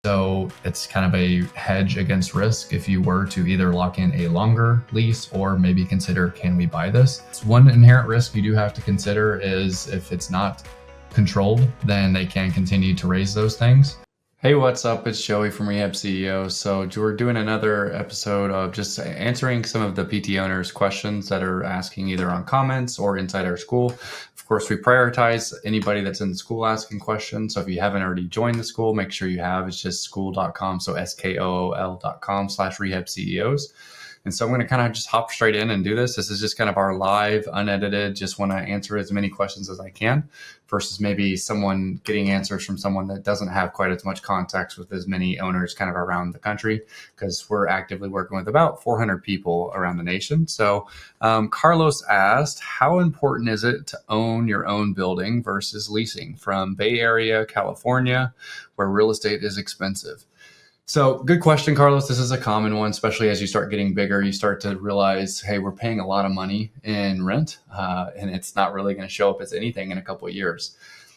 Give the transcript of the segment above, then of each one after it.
So it's kind of a hedge against risk if you were to either lock in a longer lease or maybe consider, can we buy this? It's one inherent risk you do have to consider is if it's not controlled, then they can continue to raise those things. Hey, what's up? It's Joey from Rehab CEO. So we're doing another episode of just answering some of the PT owners' questions that are asking either on comments or inside our school. Of course, we prioritize anybody that's in the school asking questions. So if you haven't already joined the school, make sure you have. It's just skool.com. So skool.com/rehab CEOs. And so I'm going to kind of just hop straight in and do this. This is just kind of our live, unedited, just want to answer as many questions as I can versus maybe someone getting answers from someone that doesn't have quite as much context with as many owners kind of around the country, because we're actively working with about 400 people around the nation. So Carlos asked, how important is it to own your own building versus leasing from Bay Area, California, where real estate is expensive? So good question, Carlos. This is a common one, especially as you start getting bigger. You start to realize, hey, we're paying a lot of money in rent, and it's not really going to show up as anything in a couple of years.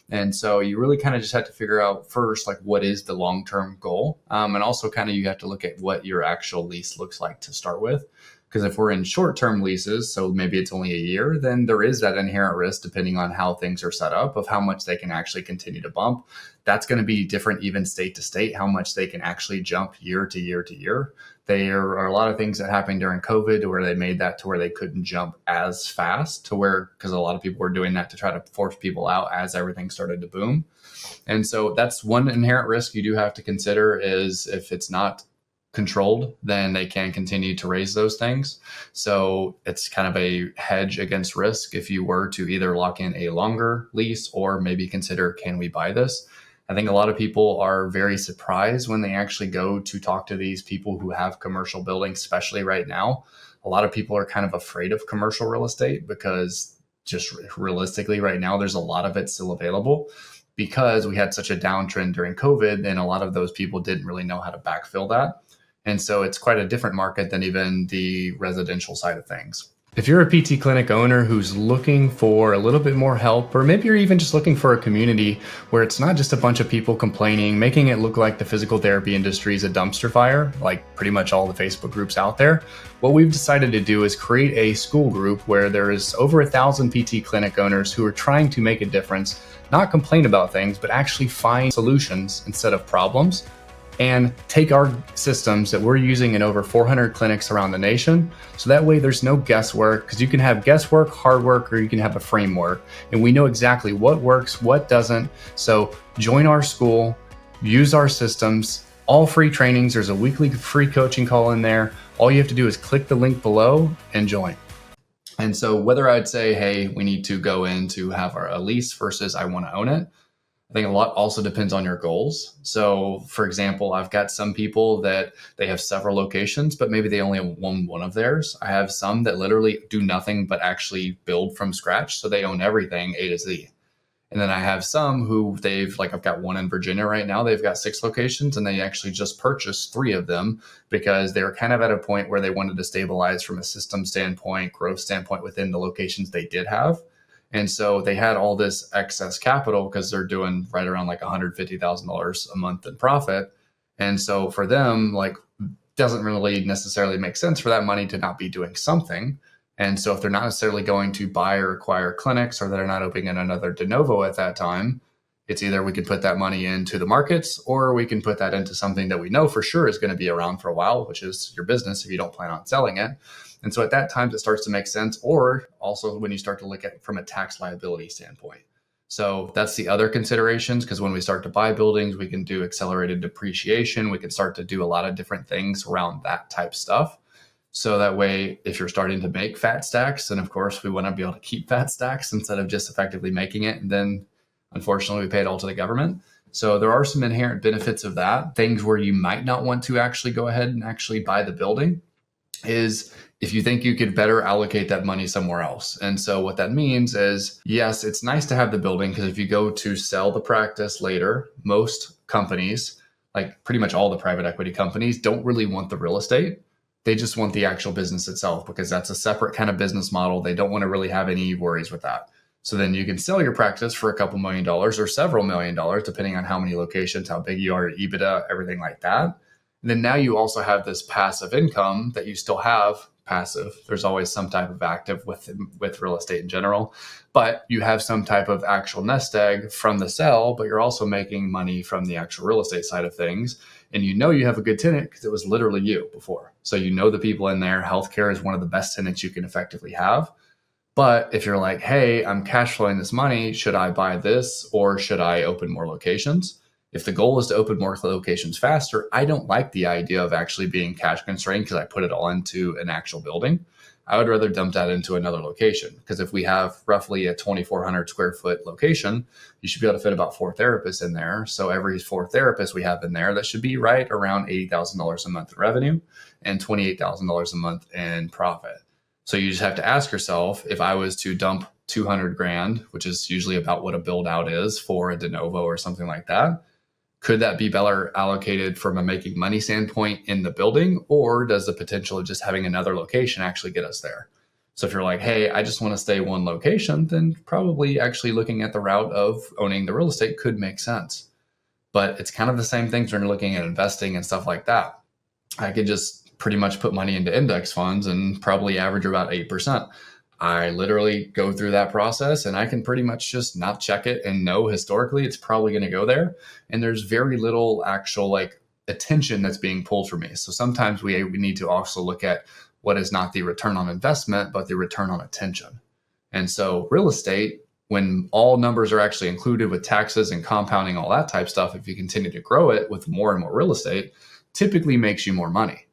And so you really kind of just have to figure out first, like, what is the long-term goal? And also kind of you have to look at what your actual lease looks like to start with. Because if we're in short-term leases, so maybe it's only a year, then there is that inherent risk, depending on how things are set up, of how much they can actually continue to bump. That's going to be different even state to state, how much they can actually jump year to year to year. There are a lot of things that happened during COVID where they made that to where they couldn't jump as fast to where, because a lot of people were doing that to try to force people out as everything started to boom. And so that's one inherent risk you do have to consider, is if it's not controlled, then they can continue to raise those things. So it's kind of a hedge against risk if you were to either lock in a longer lease or maybe consider, can we buy this? I think a lot of people are very surprised when they actually go to talk to these people who have commercial buildings, especially right now. A lot of people are kind of afraid of commercial real estate because just realistically right now, there's a lot of it still available because we had such a downtrend during COVID, and a lot of those people didn't really know how to backfill that. And so it's quite a different market than even the residential side of things. If you're a PT clinic owner who's looking for a little bit more help, or maybe you're even just looking for a community where it's not just a bunch of people complaining, making it look like the physical therapy industry is a dumpster fire, like pretty much all the Facebook groups out there, what we've decided to do is create a school group where there is over 1,000 PT clinic owners who are trying to make a difference, not complain about things, but actually find solutions instead of problems, and take our systems that we're using in over 400 clinics around the nation. So that way there's no guesswork, because you can have guesswork, hard work, or you can have a framework. And we know exactly what works, what doesn't. So join our school, use our systems, all free trainings. There's a weekly free coaching call in there. All you have to do is click the link below and join. And so whether I'd say, hey, we need to go in to have a lease versus I want to own it, I think a lot also depends on your goals. So for example, I've got some people that they have several locations, but maybe they only own one of theirs. I have some that literally do nothing but actually build from scratch. So they own everything A to Z. And then I have some who I've got one in Virginia right now. They've got 6 locations, and they actually just purchased 3 of them because they were kind of at a point where they wanted to stabilize from a system standpoint, growth standpoint within the locations they did have. And so they had all this excess capital because they're doing right around like $150,000 a month in profit. And so for them, like, doesn't really necessarily make sense for that money to not be doing something. And so if they're not necessarily going to buy or acquire clinics, or they're not opening another de novo at that time, it's either we can put that money into the markets, or we can put that into something that we know for sure is going to be around for a while, which is your business if you don't plan on selling it. And so at that time, it starts to make sense, or also when you start to look at it from a tax liability standpoint. So that's the other considerations, because when we start to buy buildings, we can do accelerated depreciation. We can start to do a lot of different things around that type stuff. So that way, if you're starting to make fat stacks, then of course we want to be able to keep fat stacks instead of just effectively making it. And then unfortunately, we pay it all to the government. So there are some inherent benefits of that. Things where you might not want to actually go ahead and actually buy the building is if you think you could better allocate that money somewhere else. And so what that means is, yes, it's nice to have the building, because if you go to sell the practice later, most companies, like pretty much all the private equity companies, don't really want the real estate. They just want the actual business itself, because that's a separate kind of business model. They don't want to really have any worries with that. So then you can sell your practice for a couple $1,000,000 or several $1,000,000, depending on how many locations, how big you are, EBITDA, everything like that. And then now you also have this passive income that you still have passive. There's always some type of active with real estate in general, but you have some type of actual nest egg from the sale, but you're also making money from the actual real estate side of things. And you know you have a good tenant because it was literally you before. So you know the people in there. Healthcare is one of the best tenants you can effectively have. But if you're like, hey, I'm cash flowing this money, should I buy this or should I open more locations? If the goal is to open more locations faster, I don't like the idea of actually being cash constrained because I put it all into an actual building. I would rather dump that into another location, because if we have roughly a 2,400 square foot location, you should be able to fit about 4 therapists in there. So every 4 therapists we have in there, that should be right around $80,000 a month in revenue and $28,000 a month in profit. So you just have to ask yourself, if I was to dump 200 grand, which is usually about what a build out is for a de novo or something like that, could that be better allocated from a making money standpoint in the building, or does the potential of just having another location actually get us there? So if you're like, hey, I just want to stay one location, then probably actually looking at the route of owning the real estate could make sense. But it's kind of the same things when you're looking at investing and stuff like that. I could just pretty much put money into index funds and probably average about 8%. I literally go through that process and I can pretty much just not check it and know historically it's probably going to go there. And there's very little actual attention that's being pulled for me. So sometimes we need to also look at what is not the return on investment, but the return on attention. And so real estate, when all numbers are actually included with taxes and compounding, all that type stuff, if you continue to grow it with more and more real estate, typically makes you more money.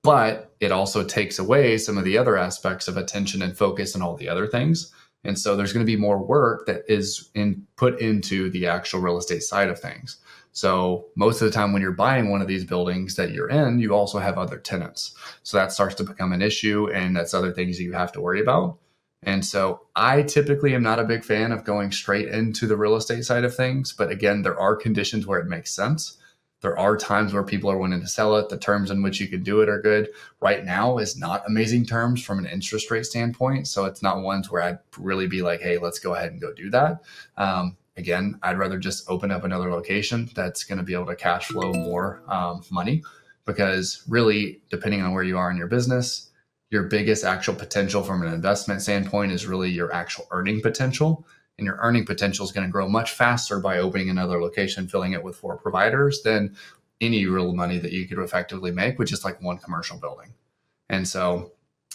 But it also takes away some of the other aspects of attention and focus and all the other things. And so there's going to be more work that is put into the actual real estate side of things. So most of the time when you're buying one of these buildings that you're in, you also have other tenants. So that starts to become an issue, and that's other things that you have to worry about. And so I typically am not a big fan of going straight into the real estate side of things. But again, there are conditions where it makes sense. There are times where people are wanting to sell it. The terms in which you can do it are good. Right now is not amazing terms from an interest rate standpoint. So it's not ones where I'd really be like, hey, let's go ahead and go do that. Again, I'd rather just open up another location that's going to be able to cash flow more money, because really, depending on where you are in your business, your biggest actual potential from an investment standpoint is really your actual earning potential. And your earning potential is going to grow much faster by opening another location, filling it with 4 providers, than any real money that you could effectively make with just like one commercial building. And so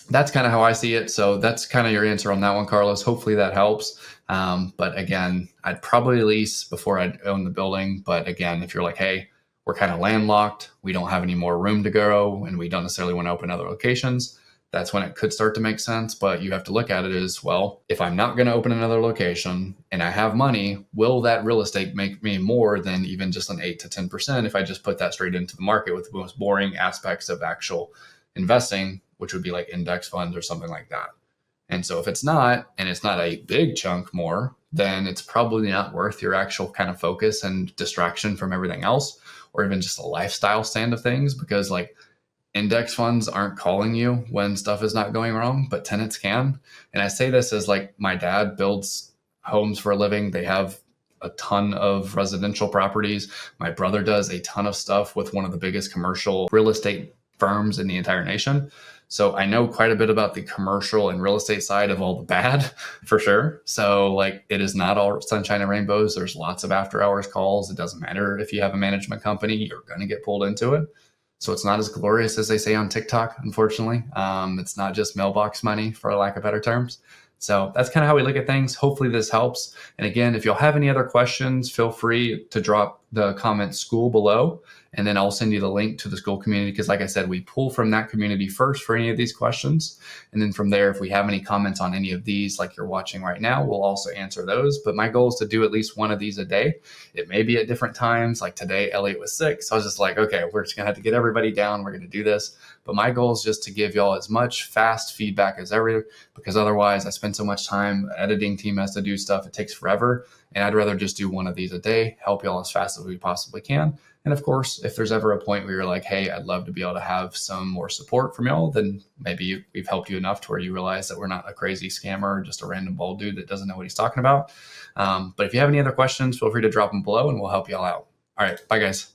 that's kind of how I see it. So that's kind of your answer on that one, Carlos. Hopefully that helps. But again, I'd probably lease before I'd own the building. But again, if you're like, hey, we're kind of landlocked, we don't have any more room to grow, and we don't necessarily want to open other locations, that's when it could start to make sense. But you have to look at it as, well, if I'm not going to open another location and I have money, will that real estate make me more than even just an 8 to 10% if I just put that straight into the market with the most boring aspects of actual investing, which would be like index funds or something like that. And so if it's not, and it's not a big chunk more, then it's probably not worth your actual kind of focus and distraction from everything else, or even just a lifestyle stand of things, because index funds aren't calling you when stuff is not going wrong, but tenants can. And I say this as my dad builds homes for a living. They have a ton of residential properties. My brother does a ton of stuff with one of the biggest commercial real estate firms in the entire nation. So I know quite a bit about the commercial and real estate side of all the bad, for sure. So it is not all sunshine and rainbows. There's lots of after hours calls. It doesn't matter if you have a management company, you're going to get pulled into it. So it's not as glorious as they say on TikTok, unfortunately. It's not just mailbox money, for lack of better terms. So that's kind of how we look at things. Hopefully this helps. And again, if you'll have any other questions, feel free to drop the comment Skool below, and then I'll send you the link to the Skool community, because like I said, we pull from that community first for any of these questions. And then from there, if we have any comments on any of these, like you're watching right now, we'll also answer those. But my goal is to do at least one of these a day. It may be at different times. Like today, Elliot was sick. So I was just like, okay, we're just going to have to get everybody down. We're going to do this. But my goal is just to give y'all as much fast feedback as ever, because otherwise I spend so much time, editing team has to do stuff. It takes forever. And I'd rather just do one of these a day, help y'all as fast as we possibly can. And of course, if there's ever a point where you're like, hey, I'd love to be able to have some more support from y'all, then maybe we've helped you enough to where you realize that we're not a crazy scammer or just a random bald dude that doesn't know what he's talking about. But if you have any other questions, feel free to drop them below and we'll help y'all out. All right. Bye, guys.